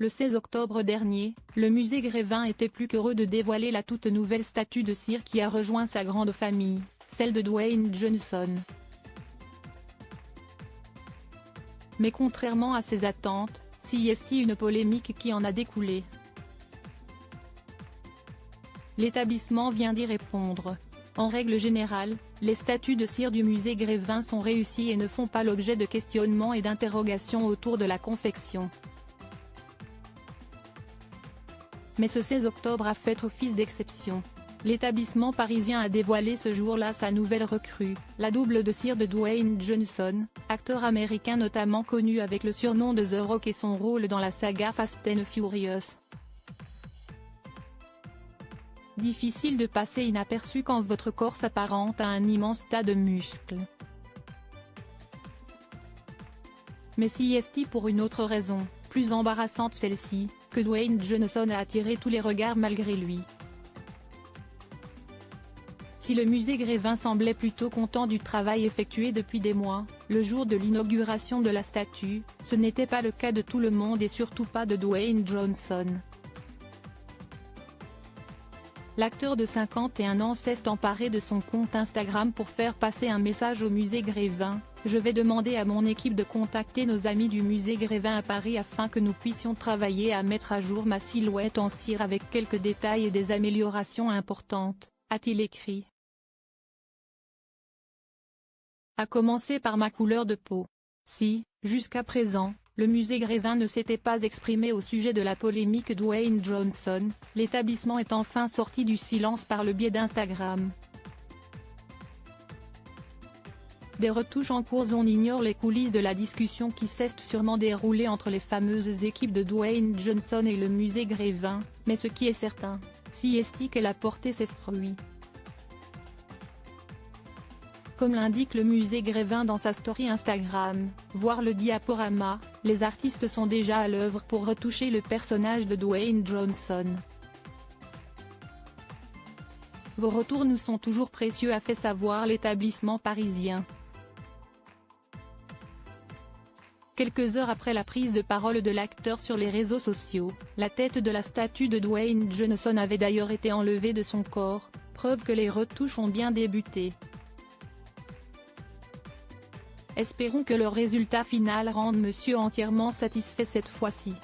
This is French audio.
Le 16 octobre dernier, le musée Grévin était plus qu'heureux de dévoiler la toute nouvelle statue de cire qui a rejoint sa grande famille, celle de Dwayne Johnson. Mais contrairement à ses attentes, s'y est une polémique qui en a découlé. L'établissement vient d'y répondre. En règle générale, les statues de cire du musée Grévin sont réussies et ne font pas l'objet de questionnements et d'interrogations autour de la confection. Mais ce 16 octobre a fait office d'exception. L'établissement parisien a dévoilé ce jour-là sa nouvelle recrue, la double de cire de Dwayne Johnson, acteur américain notamment connu avec le surnom de The Rock et son rôle dans la saga Fast and Furious. Difficile de passer inaperçu quand votre corps s'apparente à un immense tas de muscles. Mais s'y est pour une autre raison, plus embarrassante celle-ci, que Dwayne Johnson a attiré tous les regards malgré lui. Si le musée Grévin semblait plutôt content du travail effectué depuis des mois, le jour de l'inauguration de la statue, ce n'était pas le cas de tout le monde et surtout pas de Dwayne Johnson. L'acteur de 51 ans s'est emparé de son compte Instagram pour faire passer un message au musée Grévin. Je vais demander à mon équipe de contacter nos amis du musée Grévin à Paris afin que nous puissions travailler à mettre à jour ma silhouette en cire avec quelques détails et des améliorations importantes, a-t-il écrit. À commencer par ma couleur de peau. Si, jusqu'à présent, le musée Grévin ne s'était pas exprimé au sujet de la polémique Dwayne Johnson, l'établissement est enfin sorti du silence par le biais d'Instagram. Des retouches en cours. On ignore les coulisses de la discussion qui s'est sûrement déroulée entre les fameuses équipes de Dwayne Johnson et le musée Grévin, mais ce qui est certain, si est qu'elle a porté ses fruits. Comme l'indique le musée Grévin dans sa story Instagram, voir le diaporama, les artistes sont déjà à l'œuvre pour retoucher le personnage de Dwayne Johnson. Vos retours nous sont toujours précieux, a fait savoir l'établissement parisien. Quelques heures après la prise de parole de l'acteur sur les réseaux sociaux, la tête de la statue de Dwayne Johnson avait d'ailleurs été enlevée de son corps, preuve que les retouches ont bien débuté. Espérons que le résultat final rende monsieur entièrement satisfait cette fois-ci.